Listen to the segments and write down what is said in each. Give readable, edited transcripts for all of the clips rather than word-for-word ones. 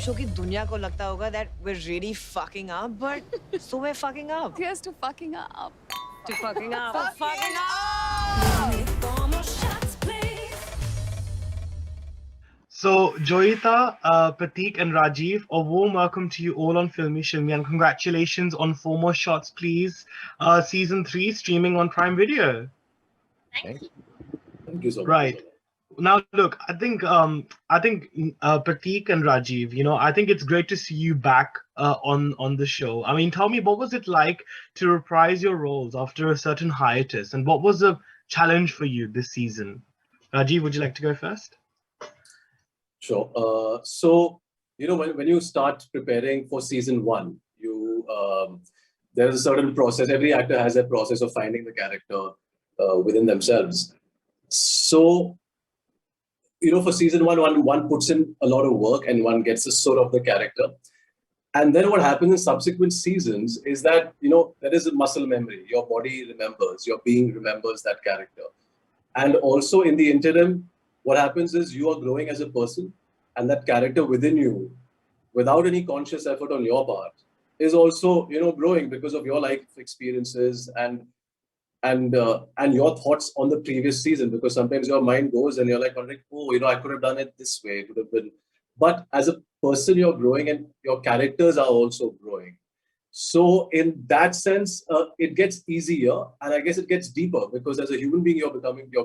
show की दुनिया को लगता होगा that we're really fucking up, but so we're fucking up. Here's to fucking up. To fucking up. Fucking up. So, Joyeeta, Prateik, and Rajeev, a warm welcome to you all on Filmy Shilmi, and congratulations on 4 More Shots, Please, season 3 streaming on Prime Video. Thank you. Thank you so much. Right. Now, look, I think Prateik and Rajeev, you know, I think it's great to see you back on the show. I mean, tell me, what was it like to reprise your roles after a certain hiatus, and what was the challenge for you this season? Rajeev, would you like to go first? Sure. So, you know, when you start preparing for season 1, you there's a certain process. Every actor has a process of finding the character within themselves. So, you know, for season 1, one puts in a lot of work and one gets a sort of the character. And then what happens in subsequent seasons is that, you know, there is a muscle memory. Your body remembers, your being remembers that character. And also in the interim, what happens is you are growing as a person, and that character within you, without any conscious effort on your part, is also, you know, growing because of your life experiences and your thoughts on the previous season. Because sometimes your mind goes and you're like, oh, you know, I could have done it this way. It would have been. But as a person, you're growing, and your characters are also growing. So in that sense, it gets easier, and I guess it gets deeper, because as a human being, you're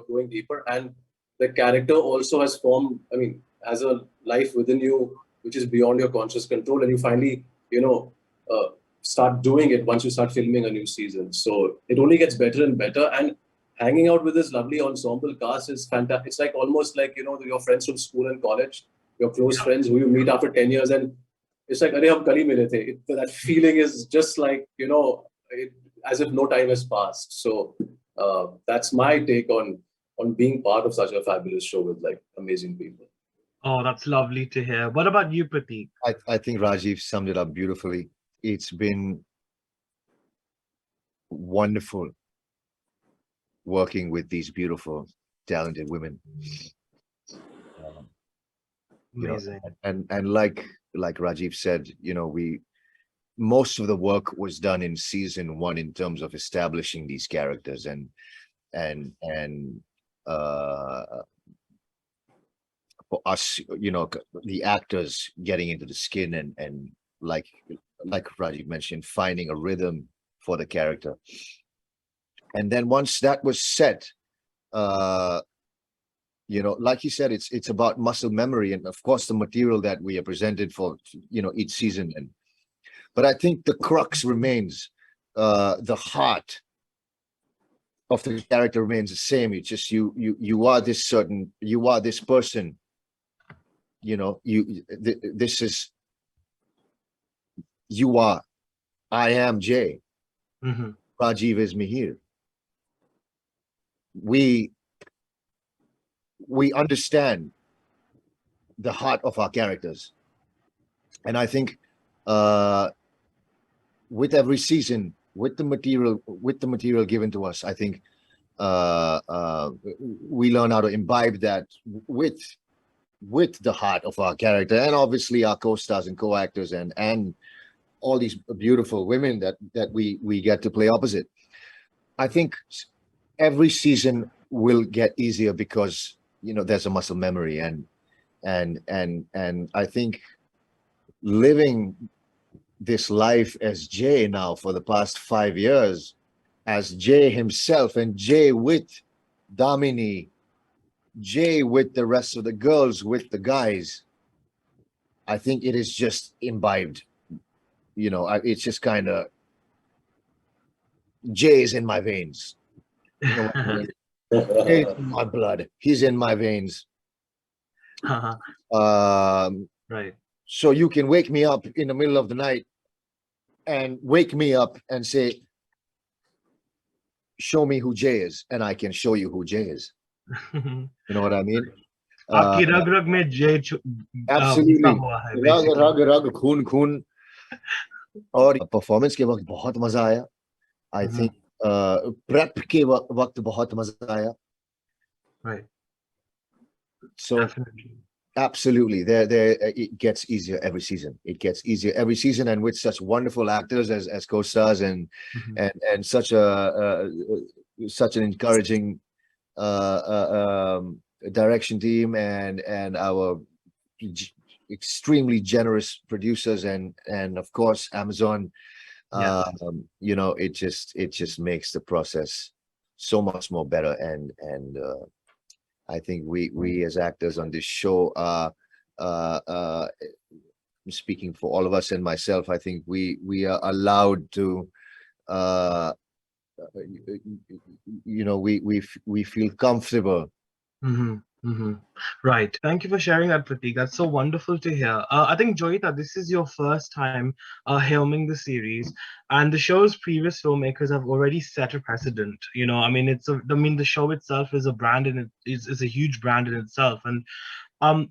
growing deeper, and the character also has formed, I mean, as a life within you, which is beyond your conscious control, and you finally, you know, start doing it once you start filming a new season. So it only gets better and better, and hanging out with this lovely ensemble cast is fantastic. It's like almost like, you know, your friends from school and college, your close friends who you meet after 10 years, and it's like, Arey, hum kal hi mile the. That feeling is just like, you know, as if no time has passed. So that's my take on being part of such a fabulous show with like amazing people. Oh, that's lovely to hear. What about you, Prateik? I think Rajeev summed it up beautifully. It's been wonderful working with these beautiful, talented women. Amazing. You know, and like Rajeev said, you know, most of the work was done in season 1 in terms of establishing these characters and for us, you know, the actors getting into the skin and like Rajeev mentioned, finding a rhythm for the character. And then once that was set, you know, like you said, it's about muscle memory and of course the material that we are presented for, you know, each season. But I think the crux remains, the heart of the character remains the same. It's just you are this person. You know, this is, you are, I am Jay. Mm-hmm. Rajeev is Mihir. We understand the heart of our characters. And I think with every season, with the material given to us, I think we learn how to imbibe that with the heart of our character, and obviously our co-stars and co-actors and all these beautiful women that we get to play opposite. I think every season will get easier because, you know, there's a muscle memory, and I think living this life as Jay now for the past 5 years, as Jay himself, and Jay with Damini, Jay with the rest of the girls, with the guys, I think it is just imbibed. You know, it's just kind of, Jay is in my veins. You know what I mean? Jay is in my blood. He's in my veins. Right. So you can wake me up in the middle of the night and wake me up and say, show me who Jay is, and I can show you who Jay is. You know what I mean? आपकी रग रग में जय Absolutely. हुआ है रग रग खून खून और परफॉर्मेंस के वक्त बहुत मजा आया. I think prep के वक्त बहुत मजा आया. Right. So Definitely. Absolutely. There it gets easier every season. It gets easier every season, and with such wonderful actors as co-stars and Mhm. and such an encouraging direction team and our g- extremely generous producers and of course Amazon. Yeah. It just makes the process so much more better, and I think we as actors on this show are uh, uh, speaking for all of us and myself. I think we are allowed to uh, we feel comfortable. Mm-hmm. Mm-hmm. Right. Thank you for sharing that, Pratik. That's so wonderful to hear. I think, Joyeeta, this is your first time helming the series, and the show's previous filmmakers have already set a precedent. I mean, the show itself is a brand in it is a huge brand in itself. And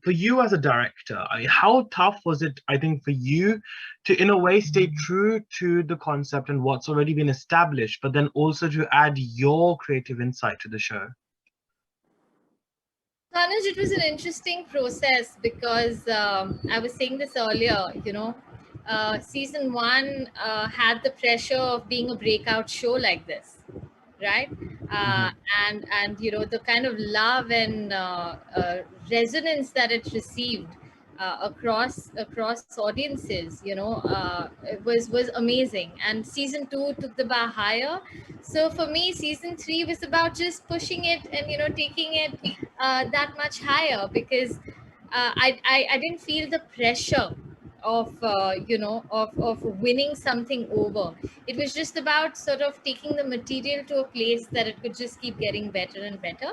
for you as a director, how tough was it, I think, for you to, in a way, stay true to the concept and what's already been established, but then also to add your creative insight to the show? Tanuj, it was an interesting process because I was saying this earlier, season one had the pressure of being a breakout show like this, right? Uh, Mm-hmm. and the kind of love and resonance that it received across audiences, it was amazing. And season two took the bar higher. So for me, season three was about just pushing it and taking it that much higher because I didn't feel the pressure of winning something over. It was just about sort of taking the material to a place that it could just keep getting better and better.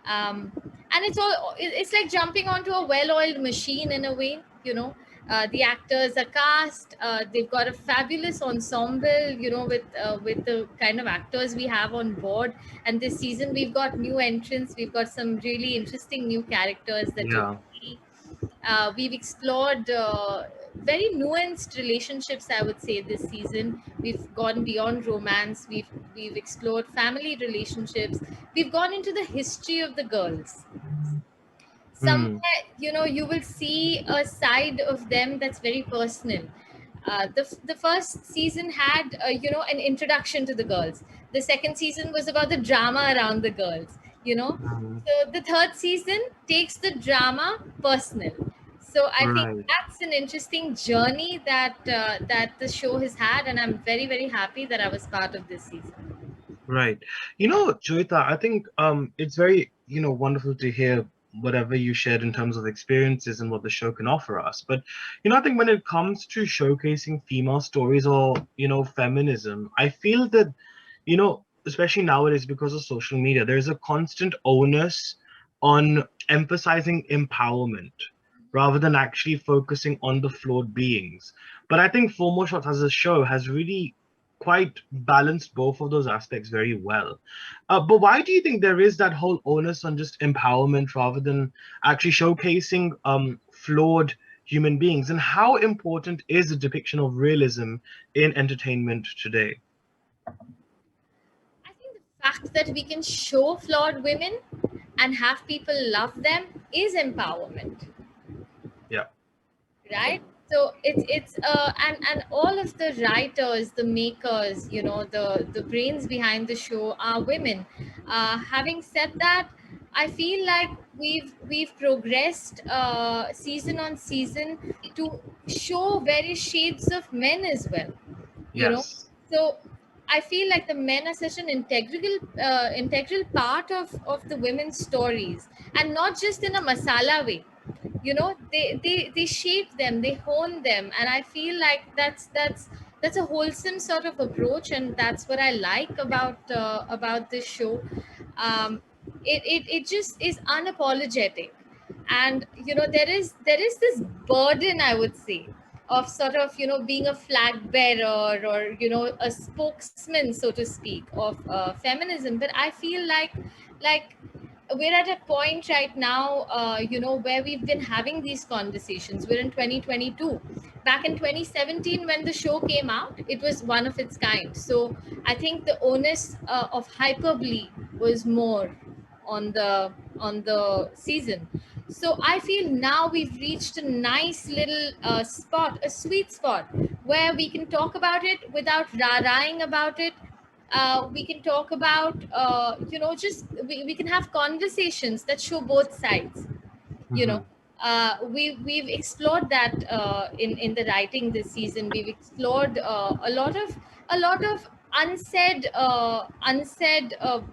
um, and it's like jumping onto a well-oiled machine in a way. The actors are cast, they've got a fabulous ensemble, with the kind of actors we have on board. And this season we've got new entrants, we've got some really interesting new characters that you'll Yeah. see. We've explored very nuanced relationships, I would say, this season. We've gone beyond romance. We've explored family relationships. We've gone into the history of the girls. Hmm. Somewhere, you will see a side of them that's very personal. The first season had an introduction to the girls. The second season was about the drama around the girls. you know Hmm. so the third season takes the drama personal. So I think Right. that's an interesting journey that the show has had, and I'm very, very happy that I was part of this season. Right. Joyita, I think it's very, wonderful to hear whatever you shared in terms of experiences and what the show can offer us. But, I think when it comes to showcasing female stories or, feminism, I feel that, especially nowadays because of social media, there's a constant onus on emphasizing empowerment rather than actually focusing on the flawed beings. But I think Four Shots as a show has really quite balanced both of those aspects very well. But why do you think there is that whole onus on just empowerment rather than actually showcasing flawed human beings? And how important is the depiction of realism in entertainment today? I think the fact that we can show flawed women and have people love them is empowerment, Yeah. right? So and all of the writers, the makers, the brains behind the show are women. Having said that, I feel like we've progressed season on season to show various shades of men as well. you know Yes. so I feel like the men are such an integral part of the women's stories, and not just in a masala way. They shape them, they hone them, and I feel like that's a wholesome sort of approach, and that's what I like about this show. Um, it just is unapologetic. And there is this burden, I would say, of sort of being a flag bearer, or a spokesman, so to speak, of feminism. But I feel like we're at a point right now, where we've been having these conversations. We're in 2022. Back in 2017, when the show came out, it was one of its kind. So I think the onus of hyperbole was more on the season. So I feel now we've reached a nice little spot, a sweet spot, where we can talk about it without rah-rahing about it. We can talk about, just we can have conversations that show both sides. You know, Mhm. we've explored that in the writing this season. We've explored a lot of unsaid,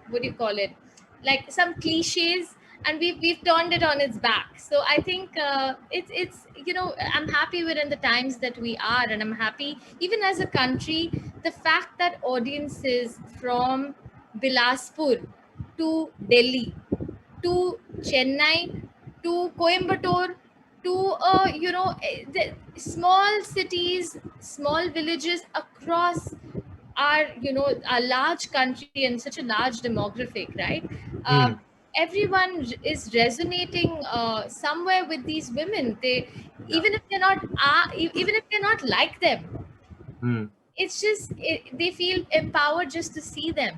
what do you call it, like some cliches, and we've turned it on its back. So I think it's I'm happy we're in the times that we are, and I'm happy even as a country, the fact that audiences from Bilaspur to Delhi to Chennai to Coimbatore to the small cities, small villages across our large country and such a large demographic, right? Mm. Everyone is resonating somewhere with these women. They, Yeah. even if they're not even if they're not like them, Mm. it's just they feel empowered just to see them,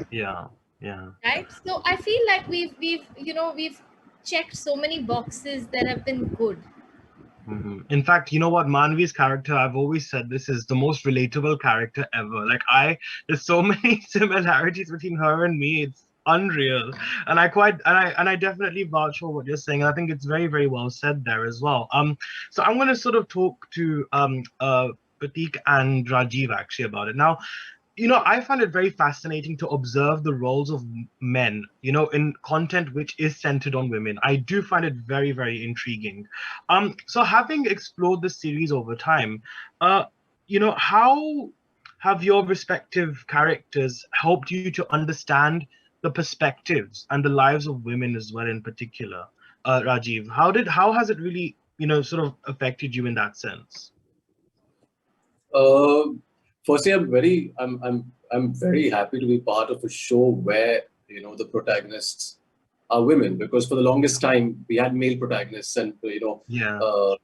Yeah. Yeah. right? So I feel like we've checked so many boxes that have been good. In fact, you know what? Manvi's character, I've always said this is the most relatable character ever. There's so many similarities between her and me. It's unreal, and I definitely vouch for what you're saying. I think it's very, very well said there as well. So I'm going to sort of talk to Prateik and Rajiv actually about it now. I find it very fascinating to observe the roles of men, in content which is centered on women. I do find it very, very intriguing. So having explored this series over time, how have your respective characters helped you to understand the perspectives and the lives of women as well, in particular? Rajiv, how has it really, sort of affected you in that sense? Uh, Firstly, I'm very happy to be part of a show where the protagonists are women, because for the longest time we had male protagonists, and Yeah. uh,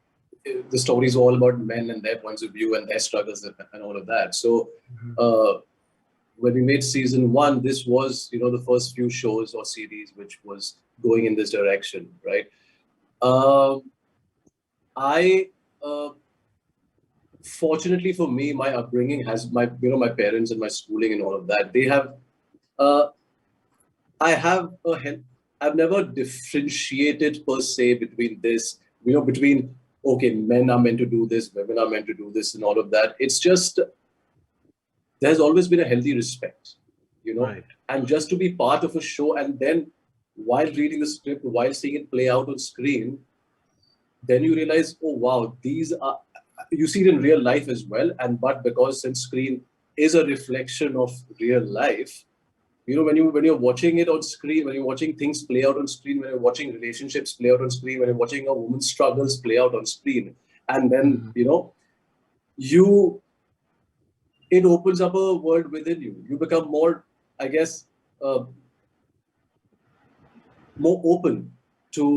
the stories were all about men and their points of view and their struggles and all of that. So Mhm. when we made season one, this was the first few shows or series which was going in this direction, right? Um, I Fortunately for me, my upbringing has my parents and my schooling and all of that. They have uh, I have a I've never differentiated per se between this, between okay, men are meant to do this, women are meant to do this, and all of that. It's just there's always been a healthy respect, Right. and just to be part of a show, and then while reading the script, while seeing it play out on screen, then you realize, oh wow, these are, you see it in real life as well, and but because since screen is a reflection of real life, when you're watching it on screen, when you're watching things play out on screen, when you're watching relationships play out on screen, when you're watching a woman's struggles play out on screen, and then Mhm. you it opens up a world within you. You become more, I guess, uh, more open Yeah.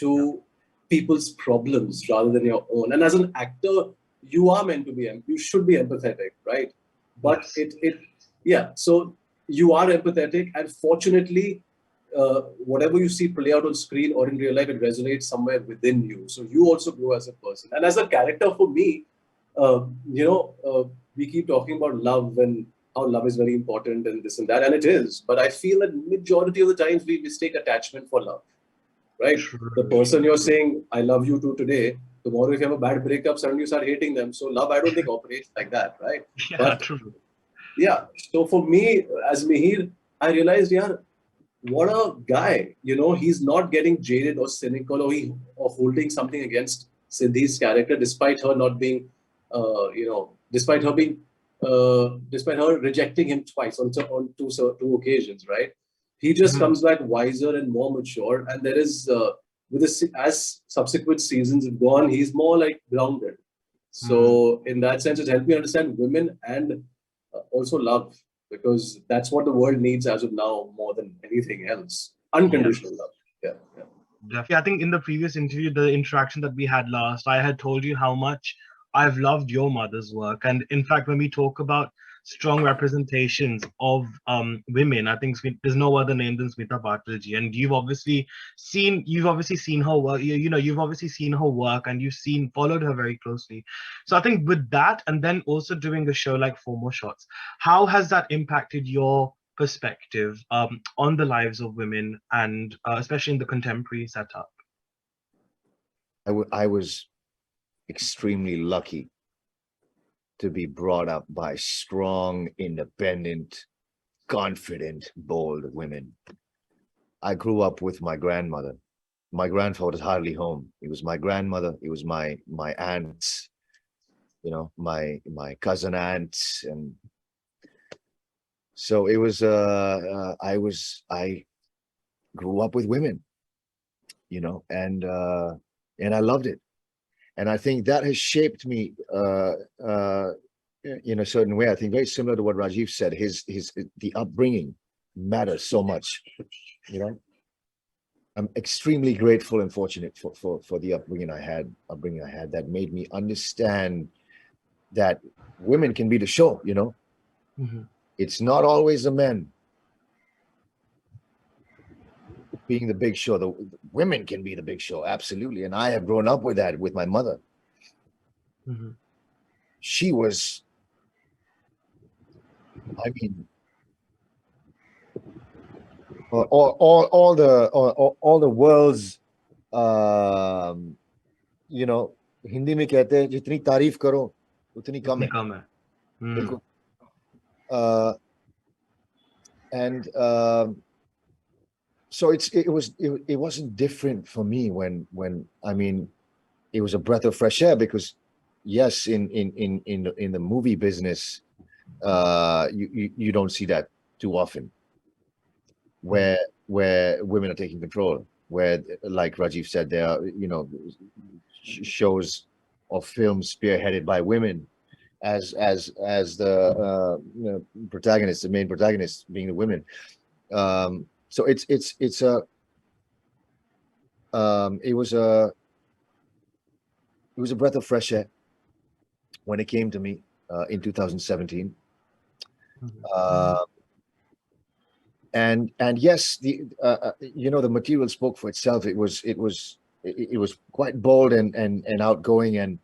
to people's problems rather than your own. And as an actor, you are meant to be, you should be empathetic, right? But Yes. yeah. So you are empathetic, and fortunately, whatever you see play out on screen or in real life, it resonates somewhere within you. So you also grow as a person and as a character. For me, uh, you know, uh, we keep talking about love and how love is very important and this and that, and it is. But I feel that majority of the times we mistake attachment for love, right? The True. person you're saying "I love you" to today, tomorrow if you have a bad breakup, suddenly you start hating them. So love, I don't think operates like that, right? Yeah, But true. yeah, so for me as Mihir, I realized, yeah, what a guy. He's not getting jaded or cynical, or holding something against Siddhi's character, despite her not being, despite her rejecting him twice on two occasions, right? He just Mhm. comes back wiser and more mature, and there is as subsequent seasons have gone, he's more like grounded. Mm. So in that sense, it helped me understand women and also love, because that's what the world needs as of now more than anything else. Unconditional Yes. love. Yeah, yeah. Definitely. I think in the previous interview, the interaction that we had last, I had told you how much I've loved your mother's work. And in fact, when we talk about strong representations of women. I think there's no other name than Smita Patilji, and you've obviously seen her work. You've obviously seen her work, and you've followed her very closely. So I think with that, and then also doing a show like Four More Shots, how has that impacted your perspective on the lives of women, and especially in the contemporary setup? I was extremely lucky to be brought up by strong, independent, confident, bold women. I grew up with my grandmother. My grandfather was hardly home. It was my grandmother. It was my aunts, my cousin aunts, and so it was. I grew up with women, and I loved it. And I think that has shaped me in a certain way. I think very similar to what Rajeev said. The upbringing matters so much. I'm extremely grateful and fortunate for the upbringing I had. That made me understand that women can be the show. Mm-hmm. It's not always the men being the big show. The women can be the big show, absolutely. And I have grown up with that with my mother. Mm-hmm. She was, I mean, all the world's, Hindi में कहते हैं जितनी तारीफ करो उतनी कम है. कम है. बिल्कुल. And so it wasn't different for me when I mean, it was a breath of fresh air because yes, in the movie business, you don't see that too often, where women are taking control, where, like Rajeev said, there are shows or films spearheaded by women as the protagonists, the main protagonists being the women. So it was a breath of fresh air when it came to me in 2017. And yes, the material spoke for itself. It was quite bold and outgoing and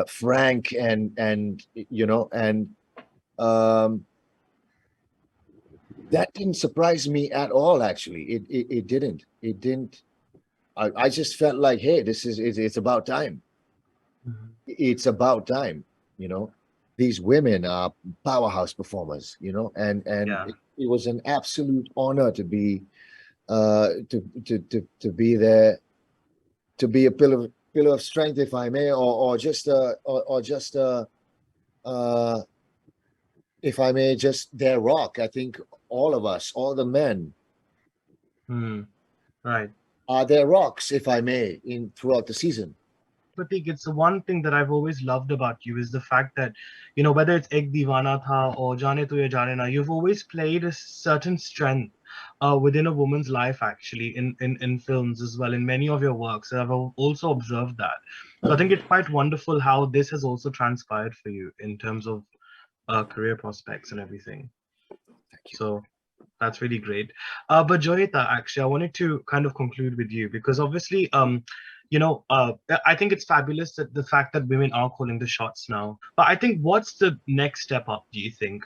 frank and that didn't surprise me at all. Actually, it didn't. I just felt like, hey, it's about time. Mm-hmm. It's about time. These women are powerhouse performers. And Yeah. it was an absolute honor to be to be there, to be a pillar of strength, if I may, or just if I may, just their rock. I think all of us, all the men, right, are their rocks, if I may, throughout the season. Prateik, it's the one thing that I've always loved about you is the fact that, whether it's Ek Deewana Tha or Jaane Tu Ye Jaane Na, you've always played a certain strength within a woman's life, actually, in films as well, in many of your works. I've also observed that. So I think it's quite wonderful how this has also transpired for you in terms of career prospects and everything. Thank you. So that's really great. But Joyeeta, actually, I wanted to kind of conclude with you because obviously, I think it's fabulous that the fact that women are calling the shots now. But I think what's the next step up, do you think,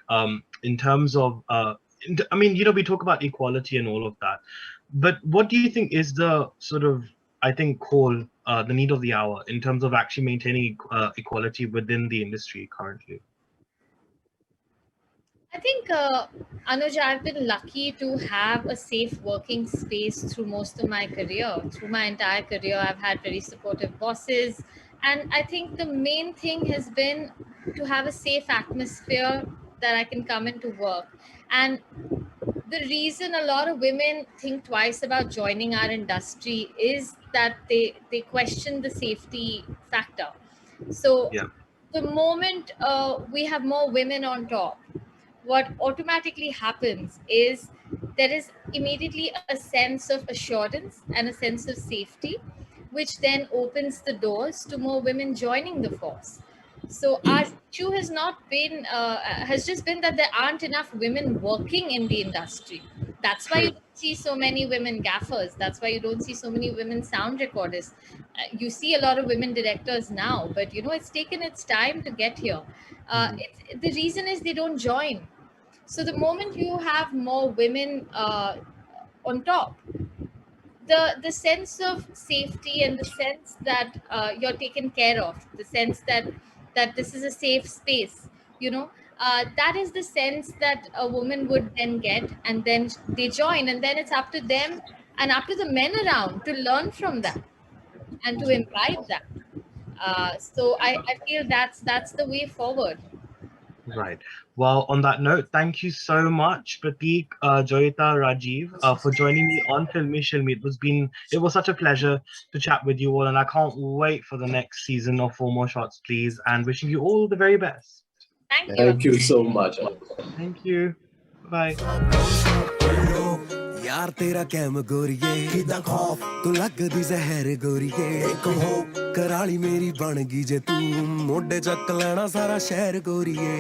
in terms of, we talk about equality and all of that, but what do you think is the sort of, I think, call, the need of the hour in terms of actually maintaining equality within the industry currently? I think, Anuj, I've been lucky to have a safe working space through most of my career. Through my entire career, I've had very supportive bosses. And I think the main thing has been to have a safe atmosphere that I can come into work. And the reason a lot of women think twice about joining our industry is that they question the safety factor. So Yeah. the moment we have more women on top, what automatically happens is there is immediately a sense of assurance and a sense of safety, which then opens the doors to more women joining the force. So our issue has not been has just been that there aren't enough women working in the industry. That's why you True. don't see so many women gaffers. That's why you don't see so many women sound recorders. You see a lot of women directors now, but it's taken its time to get here. Mhm. The reason is they don't join. So the moment you have more women on top, the sense of safety and the sense that you're taken care of, the sense that this is a safe space, that is the sense that a woman would then get, and then they join, and then it's up to them and up to the men around to learn from that and to imbibe that. So I feel that's the way forward. Right. Well, on that note, thank you so much, Prateek, Joyeeta, Rajeev, for joining me on Filmy Shilmi. It was such a pleasure to chat with you all, and I can't wait for the next season of Four More Shots, Please, and wishing you all the very best. Thank you. Thank you so much. Thank you. Bye. यार तेरा cam गोरिए किदा खौफ तू लगदी जहर गोरिए एक हो कराली मेरी बन गई जे तू मोढे चक लेना सारा शहर गोरिए